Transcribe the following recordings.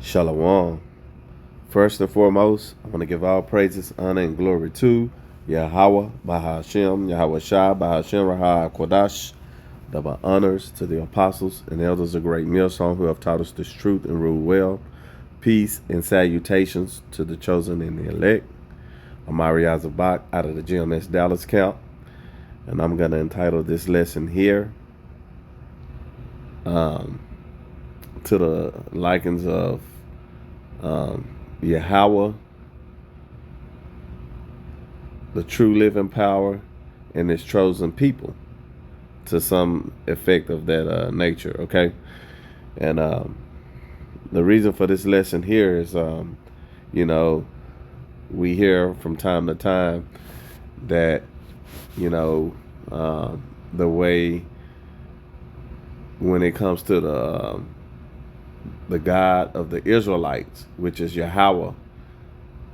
Shalom. First and foremost, I want to give all praises, honor, and glory to YAHAWAH, Bahashem, Yahweh Shai, Bahashem, Rahah, Kodash. Double honors to the apostles and elders of Great Millstone who have taught us this truth and rule well. Peace and salutations to the chosen and the elect. I'm Ariah Zabak out of the GMS Dallas camp, and I'm going to entitle this lesson here to the likings of YAHAWAH, the true living power, and his chosen people, to some effect of that nature, okay? And the reason for this lesson here is, we hear from time to time that, the way when it comes to the God of the Israelites, which is YAHAWAH,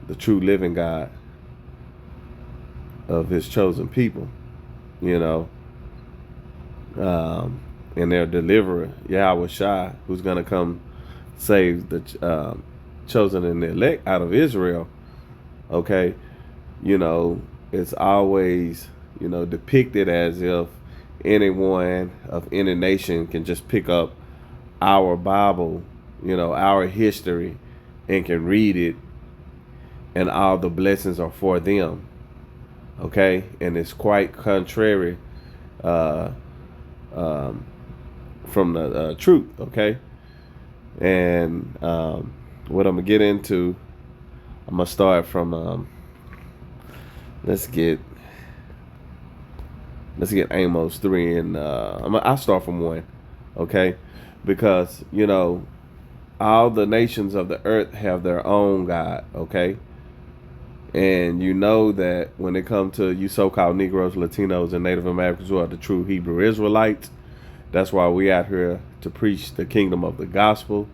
the true living God of his chosen people, and their deliverer, Yahweh Shai, who's going to come save the chosen and the elect out of Israel, okay, it's always, depicted as if anyone of any nation can just pick up our Bible, our history, and can read it, and all the blessings are for them, okay? And it's quite contrary from the truth, okay? And what I'm gonna get into, I'm gonna start from let's get Amos 3, and I'll start from 1, okay? Because all the nations of the earth have their own God, okay? And you know that when it comes to you so-called Negroes, Latinos, and Native Americans who are the true Hebrew Israelites, that's why we out here to preach the kingdom of the gospel,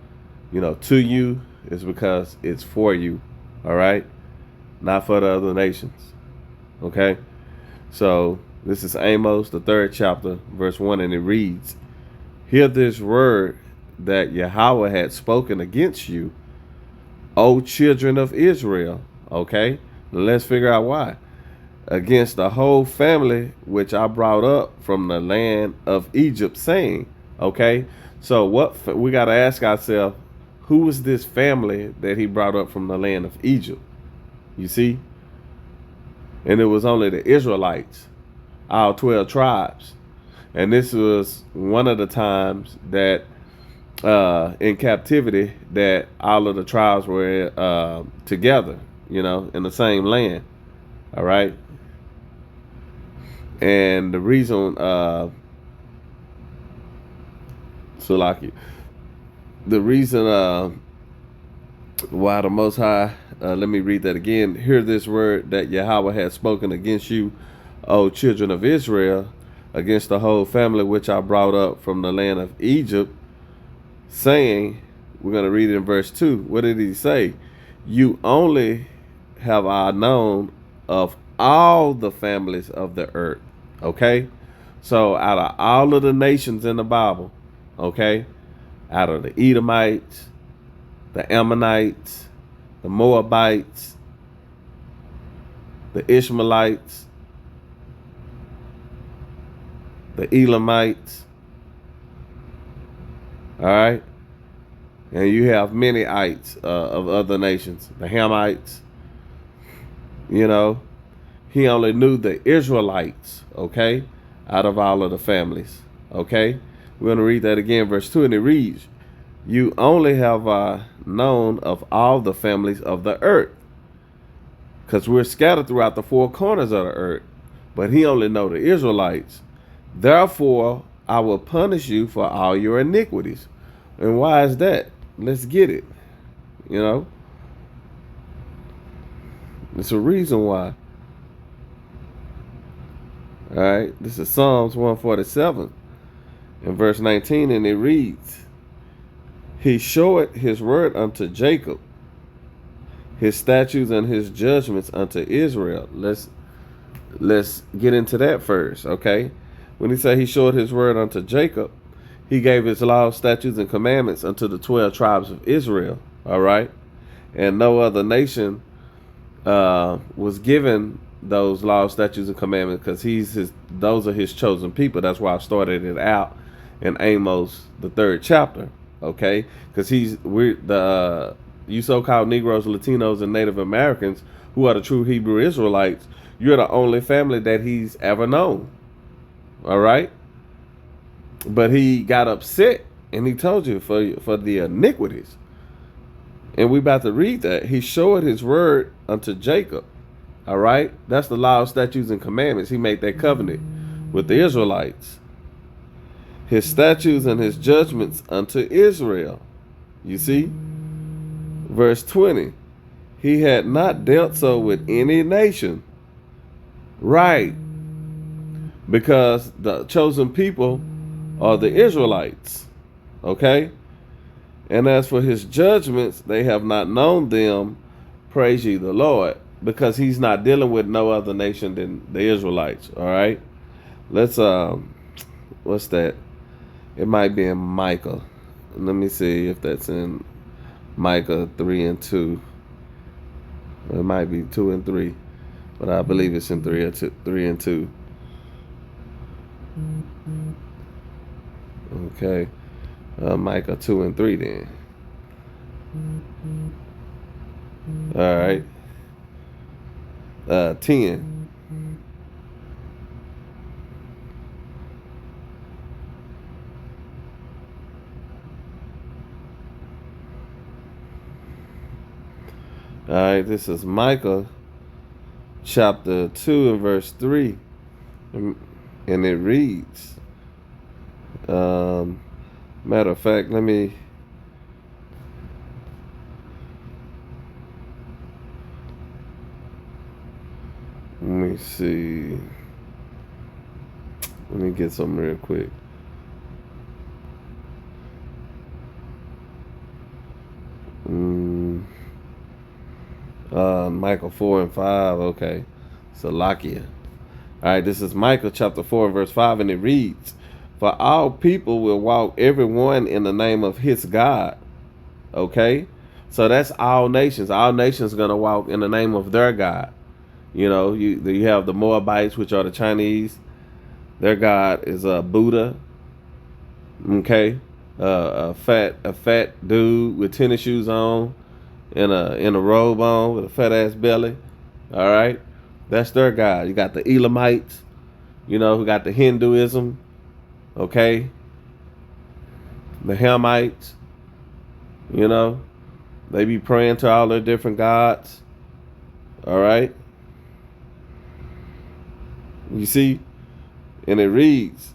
to you, is because it's for you, all right? Not for the other nations, okay? So this is Amos, the 3rd chapter, verse 1, and it reads, "Hear this word that YAHAWAH had spoken against you, O children of Israel." Okay, let's figure out why. "Against the whole family which I brought up from the land of Egypt, saying," okay, so what we got to ask ourselves, who is this family that he brought up from the land of Egypt? You see? And it was only the Israelites, our 12 tribes. And this was one of the times that in captivity that all of the tribes were together, in the same land. All right. And the reason, the reason why the Most High, let me read that again. "Hear this word that YAHAWAH has spoken against you, O children of Israel, against the whole family which I brought up from the land of Egypt, saying," we're going to read it in verse 2. What did he say? "You only have I known of all the families of the earth." Okay? So out of all of the nations in the Bible, okay, out of the Edomites, the Ammonites, the Moabites, the Ishmaelites, the Elamites, all right, and you have many ites of other nations, the Hamites, he only knew the Israelites, okay, out of all of the families, okay? We're going to read that again, verse 2, and it reads, "You only have known of all the families of the earth," because we're scattered throughout the 4 corners of the earth, but he only know the Israelites. "Therefore, I will punish you for all your iniquities." And why is that? Let's get it. It's a reason why. All right. This is Psalms 147 in verse 19, and it reads, "He showeth his word unto Jacob, his statutes and his judgments unto Israel." Let's get into that first, okay? When he said he showed his word unto Jacob, he gave his laws, statutes, and commandments unto the 12 tribes of Israel, All right. And no other nation was given those laws, statutes, and commandments because those are his chosen people. That's why I started it out in Amos, the 3rd chapter. Okay, because you so-called Negroes, Latinos, and Native Americans who are the true Hebrew Israelites. You're the only family that he's ever known. All right, but he got upset and he told you for the iniquities. And we about to read that. He showed his word unto Jacob. All right. That's the law, statutes, and commandments. He made that covenant with the Israelites. His statutes and his judgments unto Israel. You see? Verse 20. He had not dealt so with any nation. Right. Because the chosen people are the Israelites. Okay? And as for his judgments, they have not known them. Praise ye the Lord. Because he's not dealing with no other nation than the Israelites. All right. Let's what's that? It might be in Micah. Let me see if that's in Micah 3 and 2. It might be 2 and 3. But I believe it's in 3 and 2. Okay. Micah 2 and 3 then. All right. 10. All right, this is Micah chapter 2 and verse 3. And it reads, matter of fact, let me see. Let me get something real quick. Micah 4 and 5. Okay. Salakia. All right, this is Micah chapter 4 and verse 5, and it reads, for all people will walk everyone in the name of his God. Okay? So that's all nations. All nations are going to walk in the name of their God. You know, you have the Moabites, which are the Chinese. Their God is Buddha. Okay? A fat dude with tennis shoes on and a robe on with a fat ass belly. All right? That's their God. You got the Elamites, you know, who got the Hinduism. Okay? The Hamites, you know, they be praying to all their different gods. All right? You see? And it reads,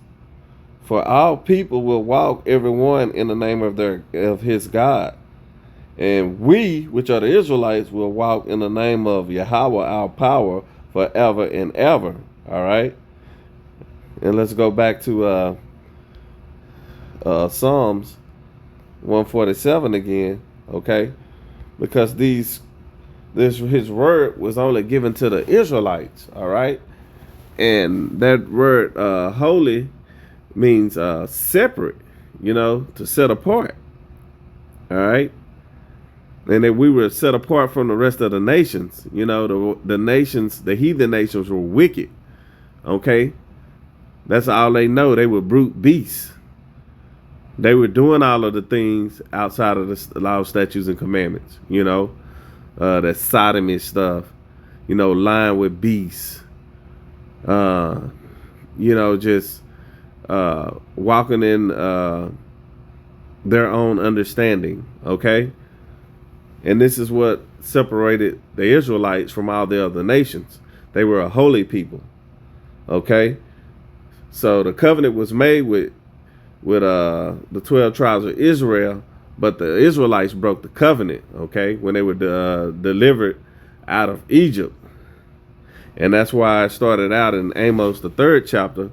for all people will walk everyone in the name of his God. And we, which are the Israelites, will walk in the name of YAHAWAH, our power, forever and ever. All right? And let's go back to Psalms 147 again, okay? Because his word was only given to the Israelites, all right? And that word holy means separate, you know, to set apart, all right? And that we were set apart from the rest of the nations. You know, the nations, the heathen nations were wicked, okay? That's all they know. They were brute beasts. They were doing all of the things outside of the law, statutes, and commandments, you know, that sodomy stuff, you know, lying with beasts, you know, just walking in their own understanding, okay? And this is what separated the Israelites from all the other nations. They were a holy people, okay? So the covenant was made with the 12 tribes of Israel, but the Israelites broke the covenant, okay, when they were delivered out of Egypt. And that's why I started out in Amos, the 3rd chapter,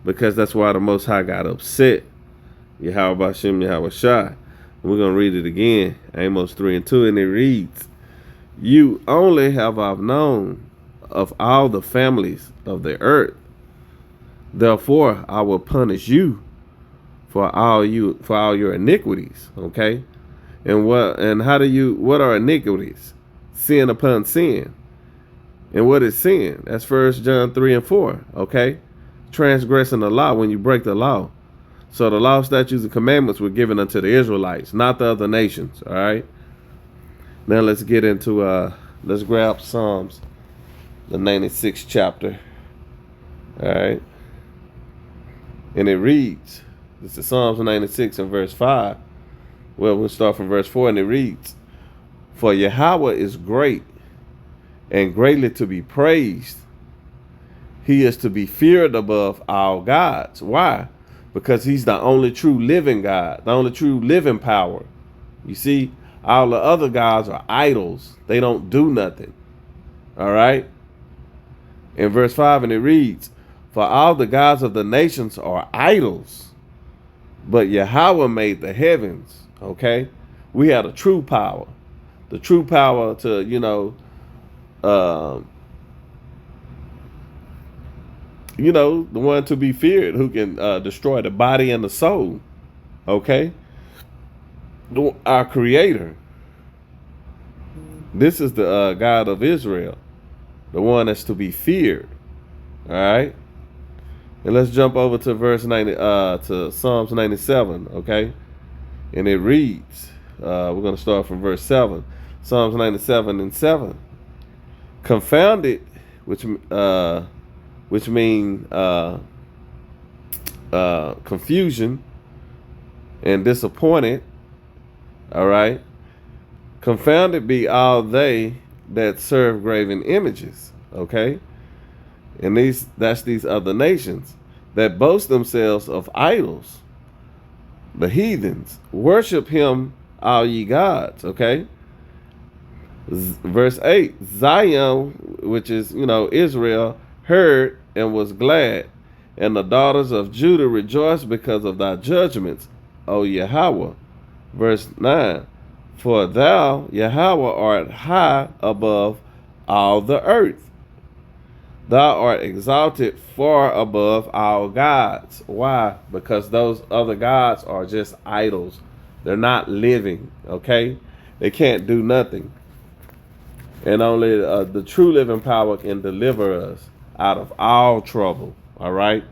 because that's why the Most High got upset. Yahawah Shem Yahawah. We're going to read it again, Amos 3 and 2, and it reads, you only have I known of all the families of the earth. Therefore, I will punish you for all your iniquities. Okay, And what are iniquities? Sin upon sin. And what is sin? That's 1 John 3 and 4. Okay? Transgressing the law when you break the law. So the law, statutes, and commandments were given unto the Israelites, not the other nations. All right? Now let's get into let's grab Psalms, the 96th chapter. All right? And it reads, this is Psalms 96 and verse 5. Well, we'll start from verse 4, and it reads, For YAHAWAH is great and greatly to be praised. He is to be feared above all gods. Why? Because he's the only true living God, the only true living power. You see, all the other gods are idols. They don't do nothing. All right? In verse 5, and it reads, For all the gods of the nations are idols, but YAHAWAH made the heavens. Okay? We had a true power. The true power to, the one to be feared, who can destroy the body and the soul. Okay? Our creator. This is the God of Israel, the one that's to be feared. All right? And let's jump over to verse 90, to Psalms 97, okay? And it reads, we're going to start from verse 7. Psalms 97 and 7. Confounded, which mean confusion and disappointed. All right. Confounded be all they that serve graven images. Okay. And that's these other nations that boast themselves of idols. The heathens worship him, all ye gods. Okay. Verse 8, Zion, which is, Israel, heard and was glad, and the daughters of Judah rejoiced because of thy judgments, O YAHAWAH. Verse 9, for thou, YAHAWAH, art high above all the earth. Thou art exalted far above all gods. Why? Because those other gods are just idols. They're not living, okay? They can't do nothing. And only the true living power can deliver us out of all trouble. All right.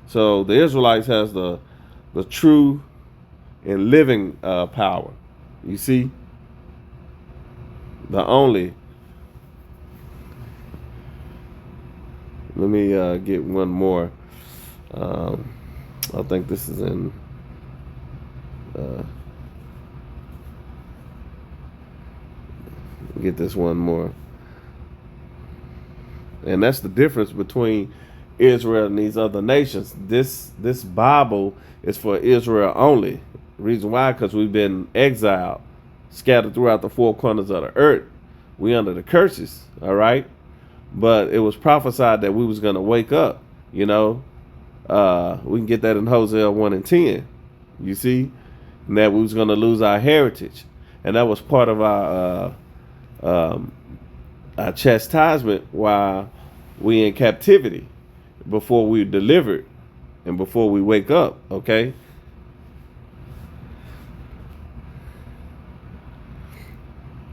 So the Israelites has the true and living power. You see, the only. Let me get one more. I think this is in. Get this one more. And that's the difference between Israel and these other nations. This Bible is for Israel only. Reason why? Because we've been exiled, scattered throughout the four corners of the earth. We under the curses, all right? But it was prophesied that we was going to wake up, We can get that in Hosea 1 and 10, you see? And that we was going to lose our heritage. And that was part of our chastisement while we in captivity, before we delivered and before we wake up. Okay.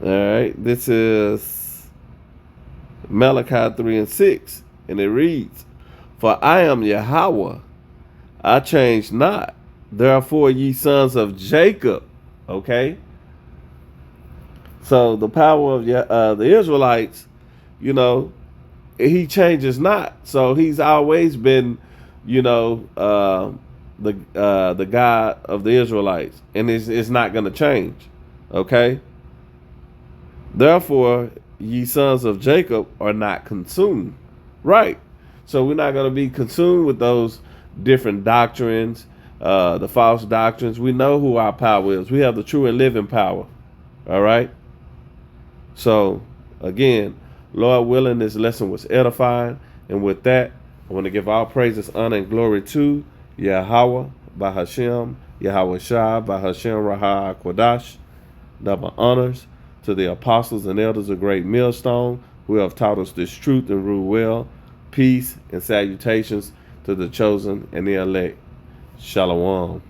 All right. This is Malachi 3 and 6, and it reads, For I am YAHAWAH, I change not. Therefore, ye sons of Jacob. Okay. So the power of the Israelites, he changes not. So he's always been, the God of the Israelites, and it's not going to change. Okay. Therefore, ye sons of Jacob are not consumed. Right. So we're not going to be consumed with those different doctrines, the false doctrines. We know who our power is. We have the true and living power. All right. So, again, Lord willing, this lesson was edifying. And with that, I want to give all praises, honor, and glory to YAHAWAH, Bahashem, Yahweh Shah, Bahashem, Raha Quadash. Double honors to the apostles and elders of Great Millstone who have taught us this truth and rule well. Peace and salutations to the chosen and the elect. Shalom.